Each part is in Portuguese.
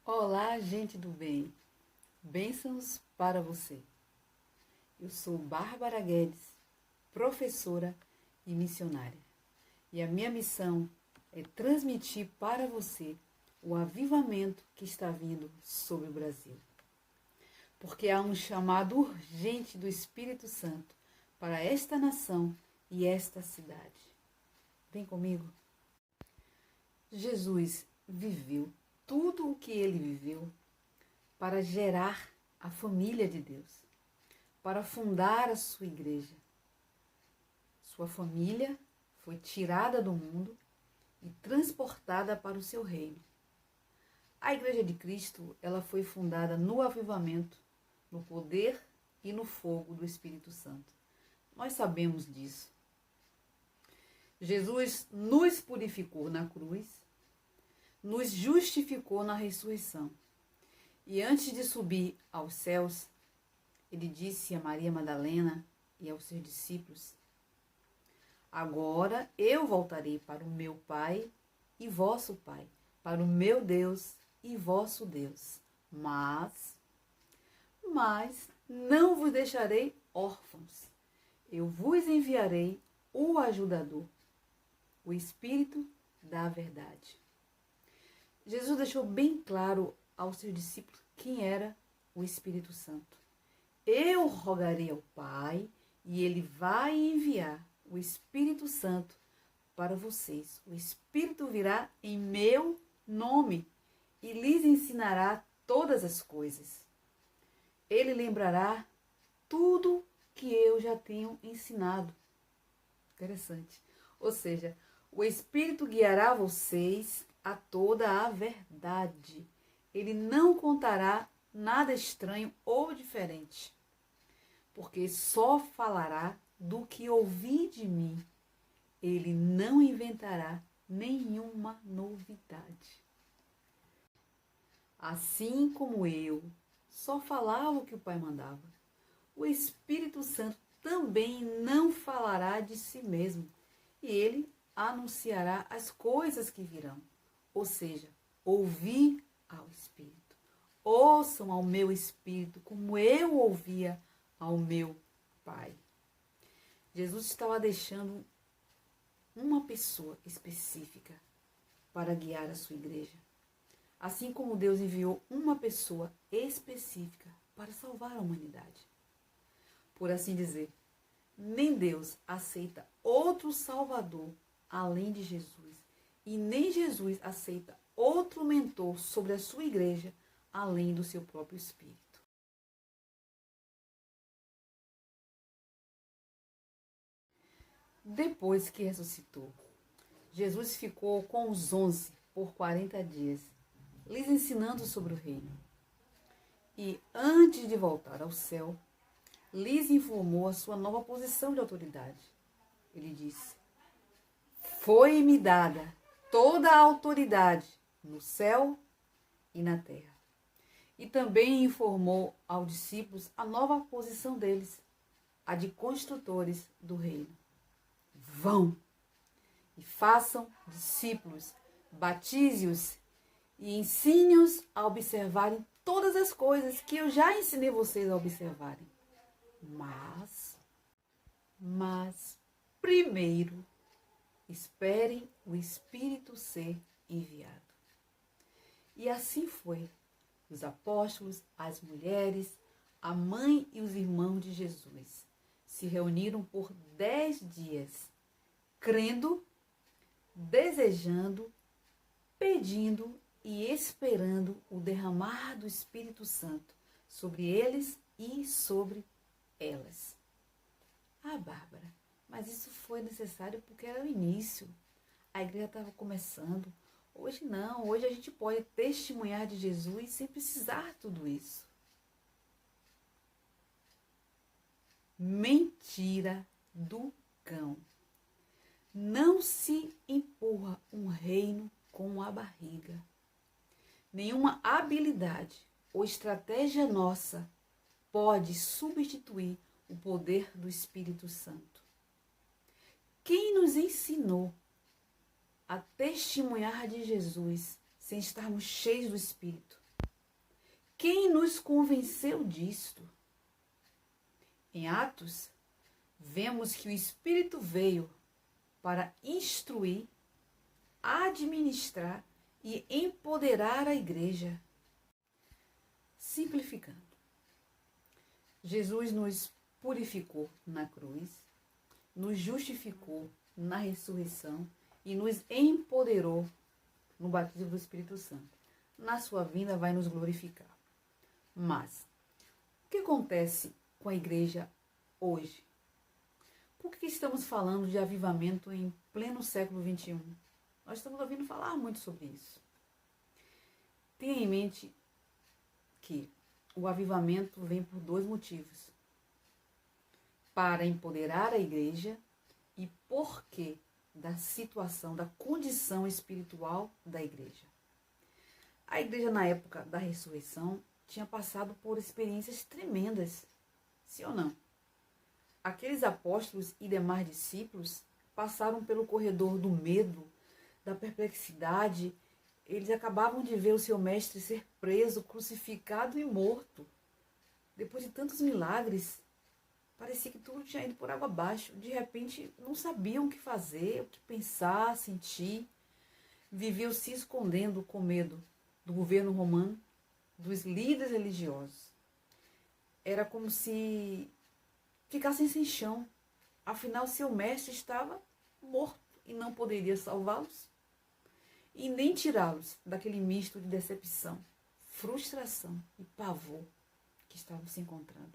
Olá, gente do bem. Bênçãos para você. Eu sou Bárbara Guedes, professora e missionária. E a minha missão é transmitir para você o avivamento que está vindo sobre o Brasil. Porque há um chamado urgente do Espírito Santo para esta nação e esta cidade. Vem comigo. Jesus viveu tudo o que ele viveu para gerar a família de Deus, para fundar a sua igreja. Sua família foi tirada do mundo e transportada para o seu reino. A Igreja de Cristo, ela foi fundada no avivamento, no poder e no fogo do Espírito Santo. Nós sabemos disso. Jesus nos purificou na cruz, nos justificou na ressurreição. E antes de subir aos céus, ele disse a Maria Madalena e aos seus discípulos: agora eu voltarei para o meu Pai e vosso Pai, para o meu Deus e vosso Deus. Mas não vos deixarei órfãos. Eu vos enviarei o ajudador, o Espírito da verdade. Jesus deixou bem claro aos seus discípulos quem era o Espírito Santo. Eu rogarei ao Pai e ele vai enviar o Espírito Santo para vocês. O Espírito virá em meu nome e lhes ensinará todas as coisas. Ele lembrará tudo que eu já tenho ensinado. Interessante. Ou seja, o Espírito guiará vocês a toda a verdade. Ele não contará nada estranho ou diferente, porque só falará do que ouvi de mim. Ele não inventará nenhuma novidade. Assim como eu só falava o que o Pai mandava, o Espírito Santo também não falará de si mesmo, e ele anunciará as coisas que virão. Ou seja, ouvir ao Espírito. Ouçam ao meu Espírito, como eu ouvia ao meu Pai. Jesus estava deixando uma pessoa específica para guiar a sua igreja. Assim como Deus enviou uma pessoa específica para salvar a humanidade. Por assim dizer, nem Deus aceita outro Salvador além de Jesus. E nem Jesus aceita outro mentor sobre a sua igreja, além do seu próprio Espírito. Depois que ressuscitou, Jesus ficou com os 11 por 40 dias, lhes ensinando sobre o reino. E antes de voltar ao céu, lhes informou a sua nova posição de autoridade. Ele disse: foi-me dada toda a autoridade no céu e na terra. E também informou aos discípulos a nova posição deles, a de construtores do reino. Vão e façam discípulos, batize-os e ensine-os a observarem todas as coisas que eu já ensinei vocês a observarem. Mas primeiro, esperem o Espírito ser enviado. E assim foi. Os apóstolos, as mulheres, a mãe e os irmãos de Jesus se reuniram por 10 dias, crendo, desejando, pedindo e esperando o derramar do Espírito Santo sobre eles e sobre elas. Ah, Bárbara, mas isso foi necessário porque era o início. A igreja estava começando. Hoje não, hoje a gente pode testemunhar de Jesus sem precisar de tudo isso. Mentira do cão. Não se empurra um reino com a barriga. Nenhuma habilidade ou estratégia nossa pode substituir o poder do Espírito Santo. Quem nos ensinou a testemunhar de Jesus sem estarmos cheios do Espírito? Quem nos convenceu disto? Em Atos, vemos que o Espírito veio para instruir, administrar e empoderar a igreja. Simplificando, Jesus nos purificou na cruz, nos justificou na ressurreição e nos empoderou no batismo do Espírito Santo. Na sua vinda vai nos glorificar. Mas, o que acontece com a igreja hoje? Por que estamos falando de avivamento em pleno século XXI? Nós estamos ouvindo falar muito sobre isso. Tenha em mente que o avivamento vem por dois motivos. Para empoderar a igreja e porque da situação, da condição espiritual da igreja. A igreja na época da ressurreição tinha passado por experiências tremendas, sim ou não? Aqueles apóstolos e demais discípulos passaram pelo corredor do medo, da perplexidade. Eles acabavam de ver o seu mestre ser preso, crucificado e morto. Depois de tantos milagres, parecia que tudo tinha ido por água abaixo. De repente, não sabiam o que fazer, o que pensar, sentir. Viviam se escondendo com medo do governo romano, dos líderes religiosos. Era como se ficassem sem chão. Afinal, seu mestre estava morto e não poderia salvá-los e nem tirá-los daquele misto de decepção, frustração e pavor que estavam se encontrando.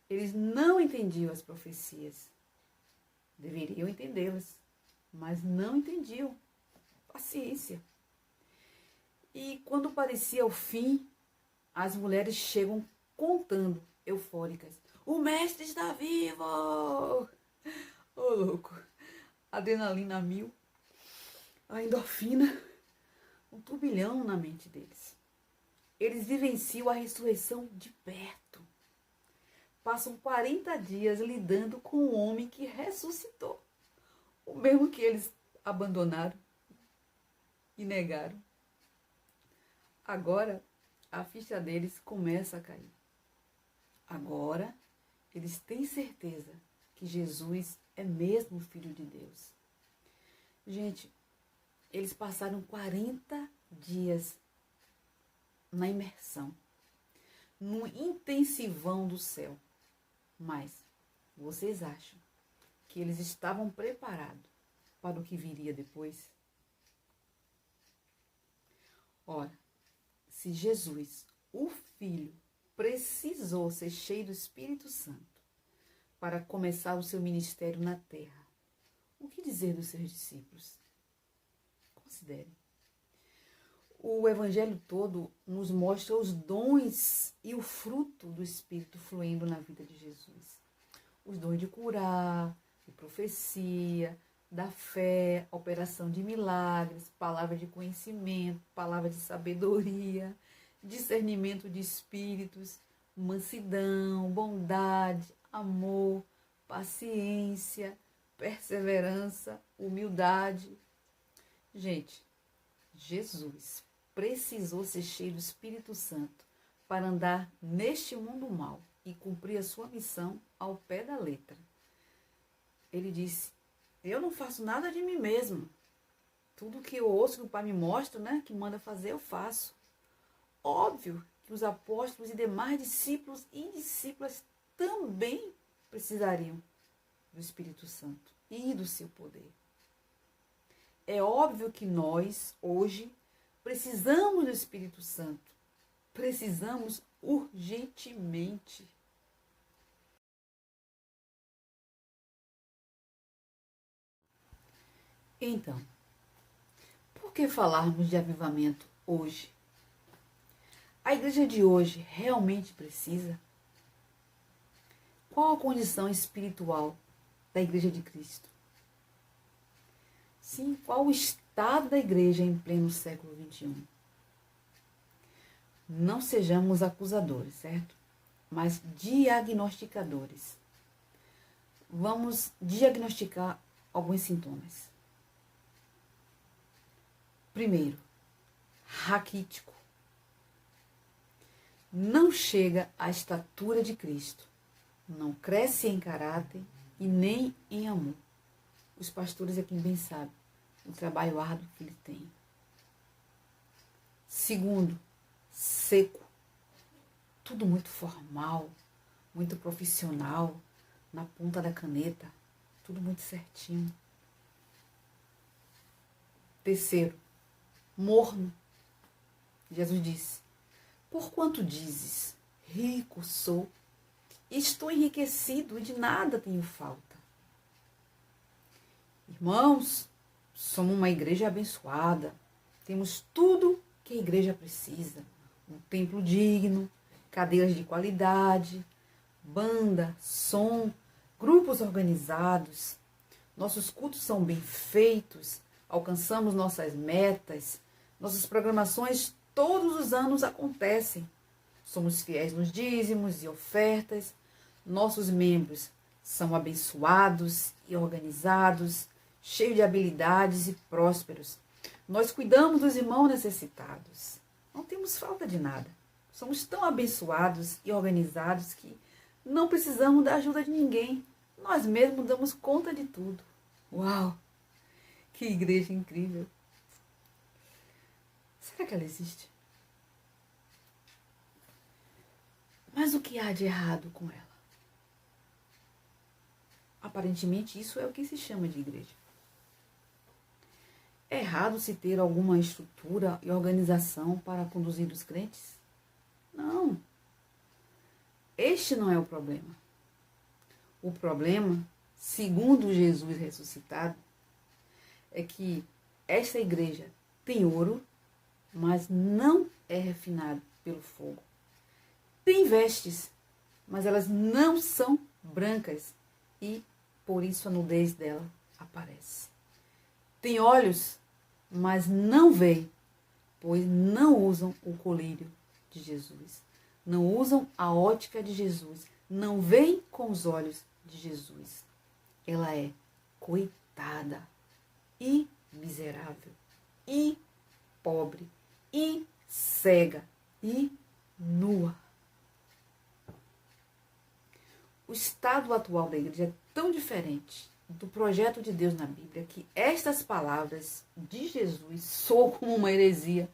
Eles não entendiam as profecias. Deveriam entendê-las, mas não entendiam. Paciência. E quando parecia o fim, as mulheres chegam contando, eufóricas: o mestre está vivo! Ô, louco! Adrenalina a mil, a endorfina, um turbilhão na mente deles. Eles vivenciam a ressurreição de perto. Passam 40 dias lidando com o homem que ressuscitou, o mesmo que eles abandonaram e negaram. Agora, a ficha deles começa a cair. Agora, eles têm certeza que Jesus é mesmo o Filho de Deus. Gente, eles passaram 40 dias na imersão, no intensivão do céu. Mas vocês acham que eles estavam preparados para o que viria depois? Ora, se Jesus, o Filho, precisou ser cheio do Espírito Santo para começar o seu ministério na terra, o que dizer dos seus discípulos? Considere. O Evangelho todo nos mostra os dons e o fruto do Espírito fluindo na vida de Jesus. Os dons de curar, de profecia, da fé, operação de milagres, palavra de conhecimento, palavra de sabedoria, discernimento de espíritos, mansidão, bondade, amor, paciência, perseverança, humildade. Gente, Jesus precisou ser cheio do Espírito Santo para andar neste mundo mau e cumprir a sua missão ao pé da letra. Ele disse: eu não faço nada de mim mesmo. Tudo que eu ouço que o Pai me mostra, que manda fazer, eu faço. Óbvio que os apóstolos e demais discípulos e discípulas também precisariam do Espírito Santo e do seu poder. É óbvio que nós, hoje, precisamos do Espírito Santo. Precisamos urgentemente. Então, por que falarmos de avivamento hoje? A igreja de hoje realmente precisa? Qual a condição espiritual da igreja de Cristo? Sim, qual o estado da igreja em pleno século XXI? Não sejamos acusadores, certo? Mas diagnosticadores. Vamos diagnosticar alguns sintomas. Primeiro, raquítico. não chega à estatura de Cristo, não cresce em caráter e nem em amor. Os pastores é quem bem sabe o trabalho árduo que ele tem. Segundo, seco. Tudo muito formal, muito profissional, na ponta da caneta, tudo muito certinho. Terceiro, morno. Jesus disse: porquanto dizes, rico sou, estou enriquecido e de nada tenho falta. Irmãos, somos uma igreja abençoada, temos tudo que a igreja precisa. Um templo digno, cadeiras de qualidade, banda, som, grupos organizados. Nossos cultos são bem feitos, alcançamos nossas metas, nossas programações todos os anos acontecem. Somos fiéis nos dízimos e ofertas, nossos membros são abençoados e organizados, cheios de habilidades e prósperos. Nós cuidamos dos irmãos necessitados. Não temos falta de nada. Somos tão abençoados e organizados que não precisamos da ajuda de ninguém. Nós mesmos damos conta de tudo. Uau! Que igreja incrível! Será que ela existe? Mas o que há de errado com ela? Aparentemente, isso é o que se chama de igreja. É errado se ter alguma estrutura e organização para conduzir os crentes? Não. Este não é o problema. O problema, segundo Jesus ressuscitado, é que esta igreja tem ouro, mas não é refinado pelo fogo. Tem vestes, mas elas não são brancas e por isso a nudez dela aparece. Tem olhos, mas não veem, pois não usam o colírio de Jesus. Não usam a ótica de Jesus. Não veem com os olhos de Jesus. Ela é coitada e miserável e pobre e cega e nua. O estado atual da igreja é tão diferente do projeto de Deus na Bíblia que estas palavras de Jesus soam como uma heresia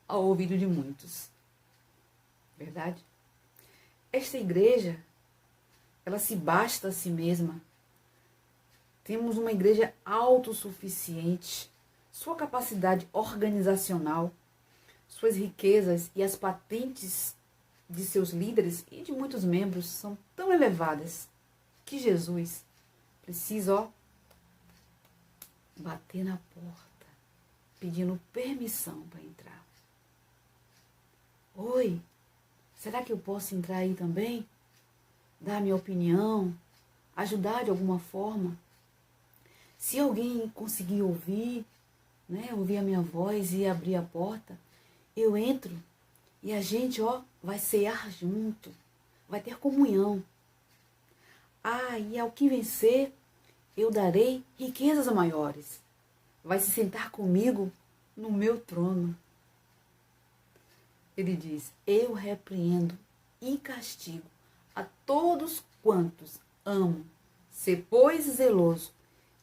ao ouvido de muitos. Verdade? Esta igreja, ela se basta a si mesma. Temos uma igreja autossuficiente. Sua capacidade organizacional, suas riquezas e as patentes de seus líderes e de muitos membros são tão elevadas que Jesus precisa, bater na porta, pedindo permissão para entrar. Oi, será que eu posso entrar aí também? Dar minha opinião? Ajudar de alguma forma? Se alguém conseguir ouvir, ouvir a minha voz e abrir a porta, eu entro e a gente, vai cear junto, vai ter comunhão. E ao que vencer, eu darei riquezas maiores. Vai se sentar comigo no meu trono. Ele diz: eu repreendo e castigo a todos quantos amam. Sê, pois, zeloso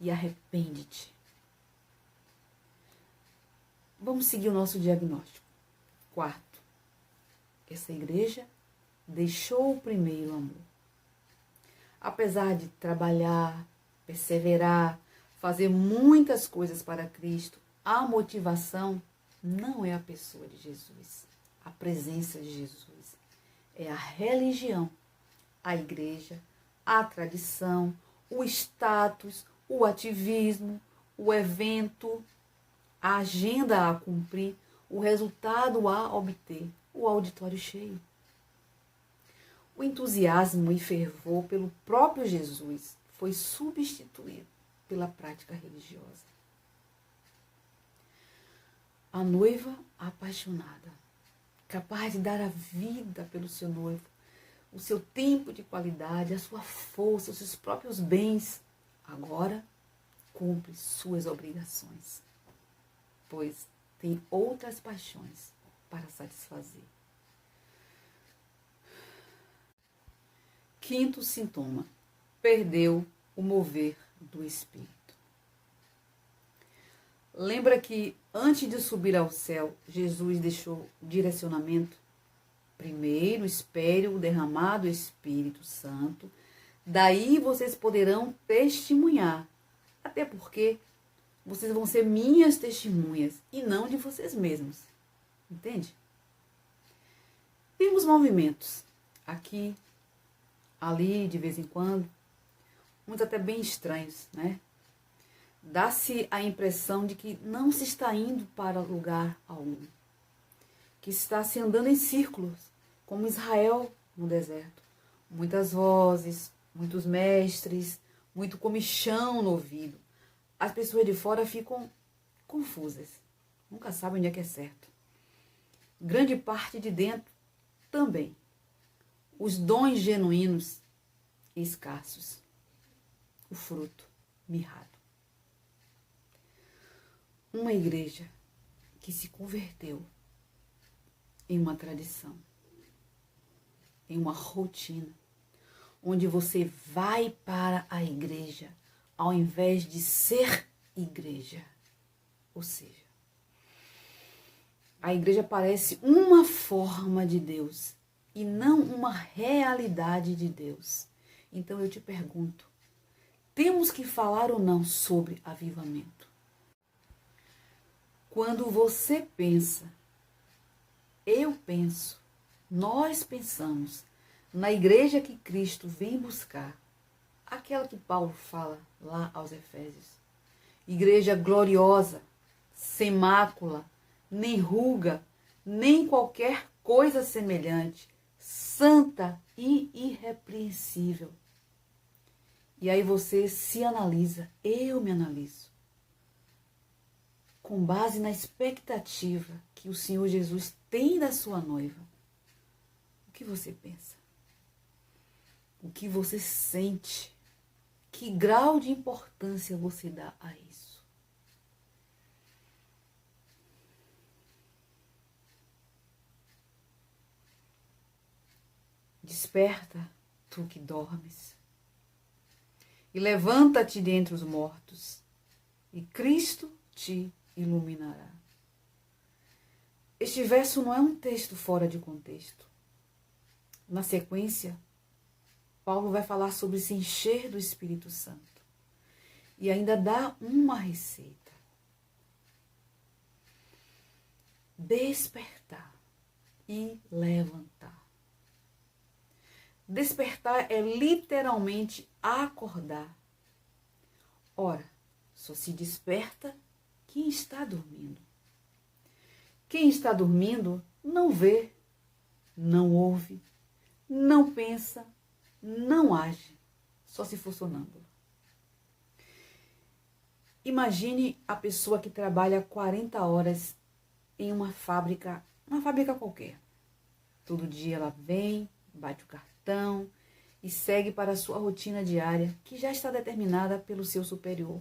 e arrepende-te. Vamos seguir o nosso diagnóstico. Quarto, essa igreja deixou o primeiro amor. Apesar de trabalhar, perseverar, fazer muitas coisas para Cristo, a motivação não é a pessoa de Jesus, a presença de Jesus. É a religião, a igreja, a tradição, o status, o ativismo, o evento, a agenda a cumprir, o resultado a obter, o auditório cheio. O entusiasmo e fervor pelo próprio Jesus foi substituído pela prática religiosa. A noiva apaixonada, capaz de dar a vida pelo seu noivo, o seu tempo de qualidade, a sua força, os seus próprios bens, agora cumpre suas obrigações, pois tem outras paixões para satisfazer. Quinto sintoma: perdeu o mover do Espírito. Lembra que antes de subir ao céu, Jesus deixou direcionamento? Primeiro, espere o derramado Espírito Santo. Daí vocês poderão testemunhar. Até porque vocês vão ser minhas testemunhas e não de vocês mesmos. Entende? Temos movimentos aqui, ali, de vez em quando, muitos até bem estranhos, né? Dá-se a impressão de que não se está indo para lugar algum, que está se andando em círculos, como Israel no deserto. Muitas vozes, muitos mestres, muito comichão no ouvido. As pessoas de fora ficam confusas, nunca sabem onde é que é certo. Grande parte de dentro também. Os dons genuínos e escassos. O fruto mirrado. Uma igreja que se converteu em uma tradição, em uma rotina, onde você vai para a igreja ao invés de ser igreja. Ou seja, a igreja parece uma forma de Deus e não uma realidade de Deus. Então eu te pergunto, temos que falar ou não sobre avivamento? Quando você pensa, eu penso, nós pensamos na igreja que Cristo vem buscar, aquela que Paulo fala lá aos Efésios, igreja gloriosa, sem mácula, nem ruga, nem qualquer coisa semelhante, santa e irrepreensível. E aí você se analisa, eu me analiso, com base na expectativa que o Senhor Jesus tem da sua noiva. O que você pensa? O que você sente? Que grau de importância você dá a isso? Desperta, tu que dormes, e levanta-te dentre os mortos, e Cristo te iluminará. Este verso não é um texto fora de contexto. Na sequência, Paulo vai falar sobre se encher do Espírito Santo. E ainda dá uma receita. Despertar e levantar. Despertar é literalmente acordar. Ora, só se desperta quem está dormindo. Quem está dormindo não vê, não ouve, não pensa, não age, só se for sonâmbulo. Imagine a pessoa que trabalha 40 horas em uma fábrica qualquer. Todo dia ela vem, bate o cartão e segue para a sua rotina diária, que já está determinada pelo seu superior.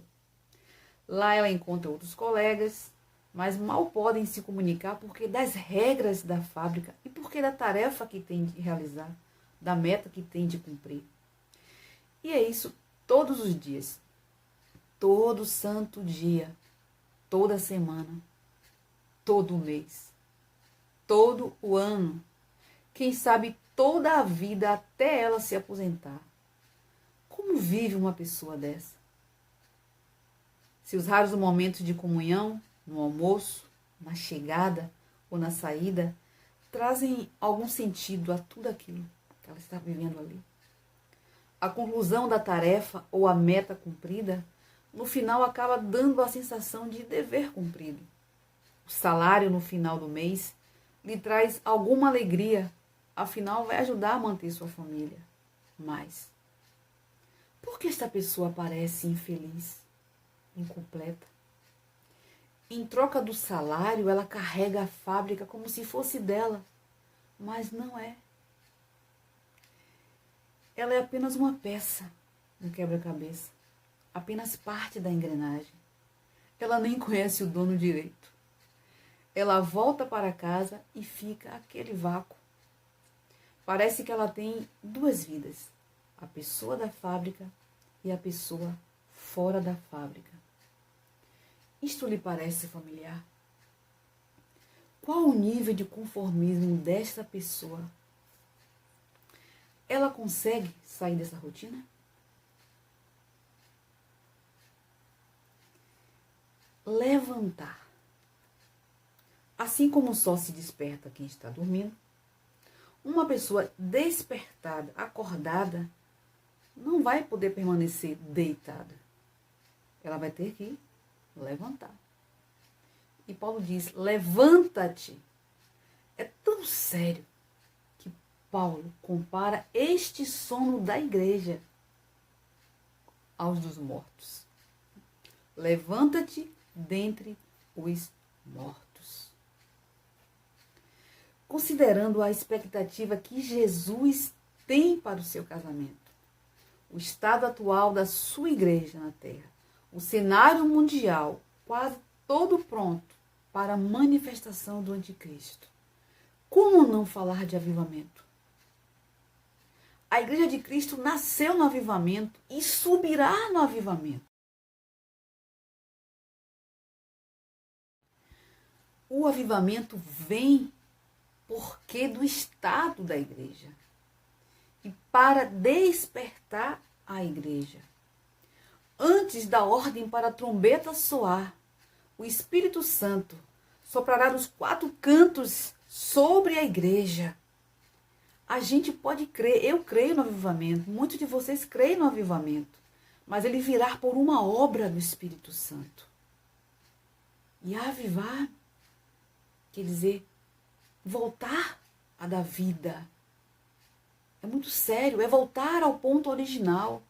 Lá ela encontra outros colegas, mas mal podem se comunicar porque das regras da fábrica e porque da tarefa que tem de realizar, da meta que tem de cumprir. E é isso todos os dias, todo santo dia, toda semana, todo mês, todo o ano, quem sabe toda a vida até ela se aposentar. Como vive uma pessoa dessa? Se os raros momentos de comunhão, no almoço, na chegada ou na saída, trazem algum sentido a tudo aquilo que ela está vivendo ali. A conclusão da tarefa ou a meta cumprida, no final acaba dando a sensação de dever cumprido. O salário no final do mês lhe traz alguma alegria, afinal vai ajudar a manter sua família. Mas, por que esta pessoa parece infeliz, incompleta? Em troca do salário, ela carrega a fábrica como se fosse dela, mas não é. Ela é apenas uma peça no quebra-cabeça, apenas parte da engrenagem. Ela nem conhece o dono direito. Ela volta para casa e fica aquele vácuo. Parece que ela tem duas vidas, a pessoa da fábrica e a pessoa fora da fábrica. Isto lhe parece familiar? Qual o nível de conformismo desta pessoa? Ela consegue sair dessa rotina? Levantar. Assim como só se desperta quem está dormindo, uma pessoa despertada, acordada, não vai poder permanecer deitada. Ela vai ter que levantar. E Paulo diz, levanta-te. É tão sério que Paulo compara este sono da igreja aos dos mortos. Levanta-te dentre os mortos. Considerando a expectativa que Jesus tem para o seu casamento, o estado atual da sua igreja na terra, o cenário mundial quase todo pronto para a manifestação do anticristo, como não falar de avivamento? A igreja de Cristo nasceu no avivamento e subirá no avivamento. O avivamento vem porque do estado da igreja e para despertar a igreja. Antes da ordem para a trombeta soar, o Espírito Santo soprará dos 4 cantos sobre a igreja. A gente pode crer, eu creio no avivamento, muitos de vocês creem no avivamento, mas ele virá por uma obra do Espírito Santo. E avivar quer dizer voltar a dar vida. É muito sério, é voltar ao ponto original.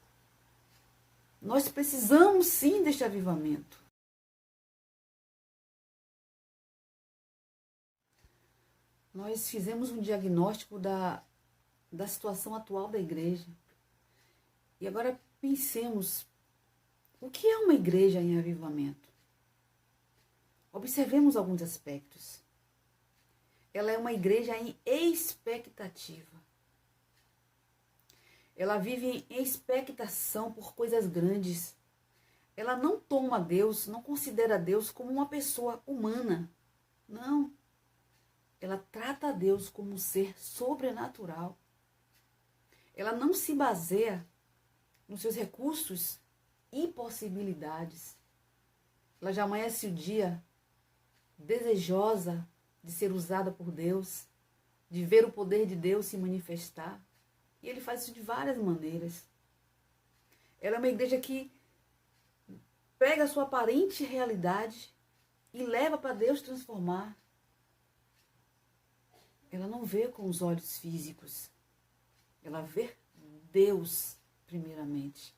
Nós precisamos sim deste avivamento. Nós fizemos um diagnóstico da situação atual da igreja. E agora pensemos, o que é uma igreja em avivamento? Observemos alguns aspectos. Ela é uma igreja em expectativa. Ela vive em expectação por coisas grandes. Ela não toma Deus, não considera Deus como uma pessoa humana. Não. Ela trata Deus como um ser sobrenatural. Ela não se baseia nos seus recursos e possibilidades. Ela já amanhece o dia desejosa de ser usada por Deus, de ver o poder de Deus se manifestar. E ele faz isso de várias maneiras. Ela é uma igreja que pega a sua aparente realidade e leva para Deus transformar. Ela não vê com os olhos físicos. Ela vê Deus primeiramente.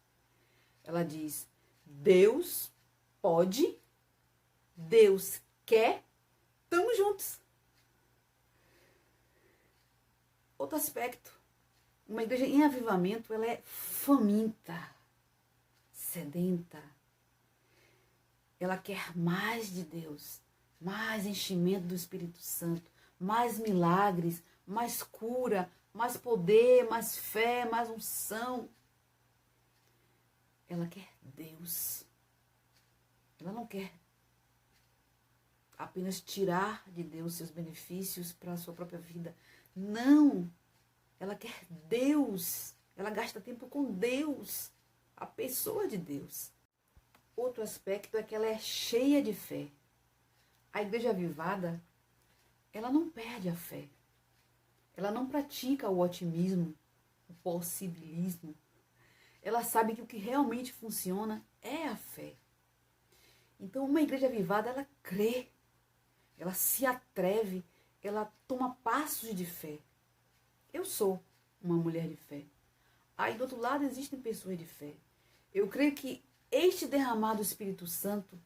Ela diz, Deus pode, Deus quer, estamos juntos. Outro aspecto, uma igreja em avivamento, ela é faminta, sedenta. Ela quer mais de Deus, mais enchimento do Espírito Santo, mais milagres, mais cura, mais poder, mais fé, mais unção. Ela quer Deus. Ela não quer apenas tirar de Deus seus benefícios para a sua própria vida. Não. Ela quer Deus. Ela gasta tempo com Deus, a pessoa de Deus. Outro aspecto é que ela é cheia de fé. A igreja avivada, ela não perde a fé. Ela não pratica o otimismo, o possibilismo. Ela sabe que o que realmente funciona é a fé. Então, uma igreja avivada, ela crê, ela se atreve, ela toma passos de fé. Eu sou uma mulher de fé. Aí, do outro lado, existem pessoas de fé. Eu creio que este derramado do Espírito Santo,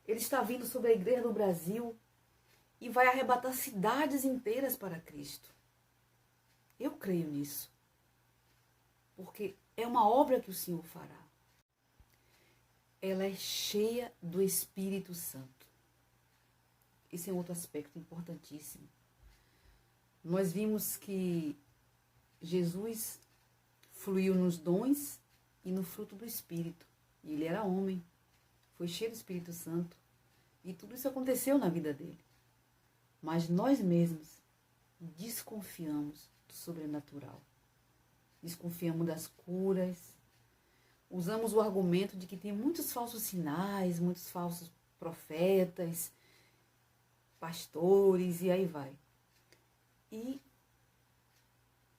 ele está vindo sobre a igreja do Brasil e vai arrebatar cidades inteiras para Cristo. Eu creio nisso. Porque é uma obra que o Senhor fará. Ela é cheia do Espírito Santo. Esse é outro aspecto importantíssimo. Nós vimos que Jesus fluiu nos dons e no fruto do Espírito. E ele era homem, foi cheio do Espírito Santo. E tudo isso aconteceu na vida dele. Mas nós mesmos desconfiamos do sobrenatural. Desconfiamos das curas. Usamos o argumento de que tem muitos falsos sinais, muitos falsos profetas, pastores e aí vai. E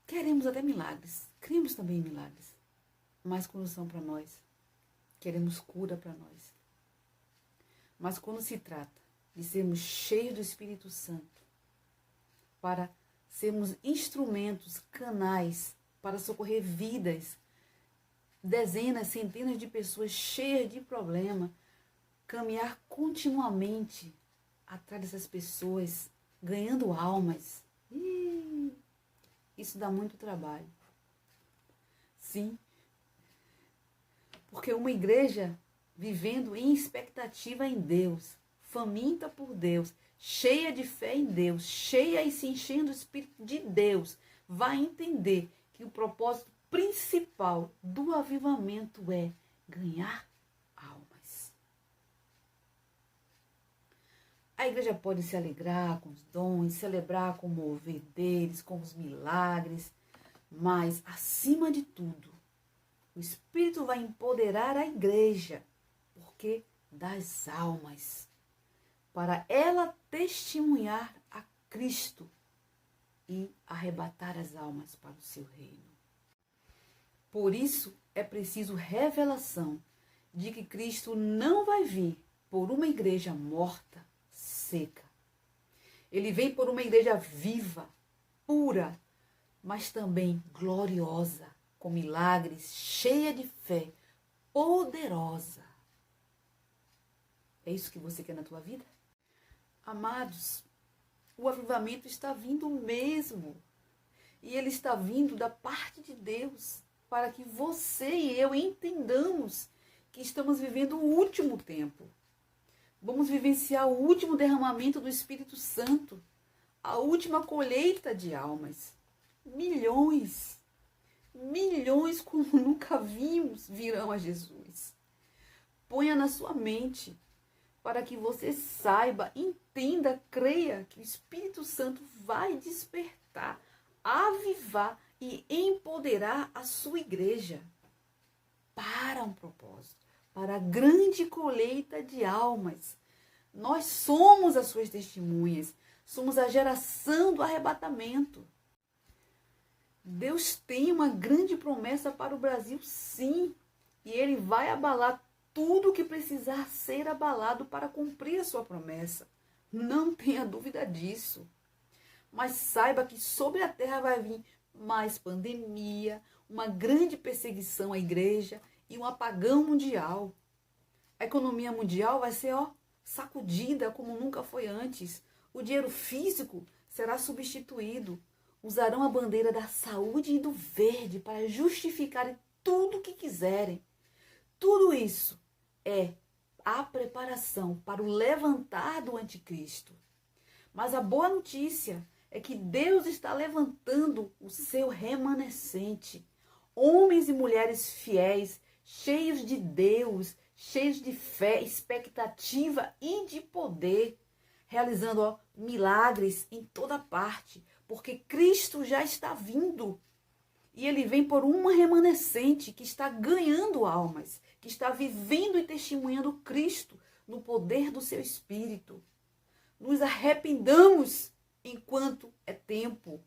queremos até milagres. Cremos também em milagres. Mas quando são para nós, queremos cura para nós. Mas quando se trata de sermos cheios do Espírito Santo, para sermos instrumentos, canais, para socorrer vidas, dezenas, centenas de pessoas cheias de problema, caminhar continuamente atrás dessas pessoas, ganhando almas. Isso dá muito trabalho. Sim, porque uma igreja vivendo em expectativa em Deus, faminta por Deus, cheia de fé em Deus, cheia e se enchendo do Espírito de Deus, vai entender que o propósito principal do avivamento é ganhar almas. A igreja pode se alegrar com os dons, celebrar com o mover deles, com os milagres, mas, acima de tudo, o Espírito vai empoderar a igreja, porque das almas, para ela testemunhar a Cristo e arrebatar as almas para o seu reino. Por isso é preciso revelação de que Cristo não vai vir por uma igreja morta, seca. Ele vem por uma igreja viva, pura, mas também gloriosa, com milagres, cheia de fé, poderosa. É isso que você quer na tua vida? Amados, o avivamento está vindo mesmo. E ele está vindo da parte de Deus, para que você e eu entendamos que estamos vivendo o último tempo. Vamos vivenciar o último derramamento do Espírito Santo, a última colheita de almas. Milhões como nunca vimos virão a Jesus. Ponha na sua mente, para que você saiba, entenda, creia que o Espírito Santo vai despertar, avivar e empoderar a sua igreja para um propósito, para a grande colheita de almas. Nós somos as suas testemunhas, somos a geração do arrebatamento. Deus tem uma grande promessa para o Brasil, sim, e Ele vai abalar tudo o que precisar ser abalado para cumprir a sua promessa. Não tenha dúvida disso. Mas saiba que sobre a terra vai vir mais pandemia, uma grande perseguição à igreja e um apagão mundial. A economia mundial vai ser sacudida como nunca foi antes. O dinheiro físico será substituído. Usarão a bandeira da saúde e do verde para justificarem tudo o que quiserem. Tudo isso é a preparação para o levantar do anticristo. Mas a boa notícia é que Deus está levantando o seu remanescente. Homens e mulheres fiéis, cheios de Deus, cheios de fé, expectativa e de poder, realizando milagres em toda parte, porque Cristo já está vindo. E Ele vem por uma remanescente que está ganhando almas, que está vivendo e testemunhando Cristo no poder do seu Espírito. Nos arrependamos enquanto é tempo.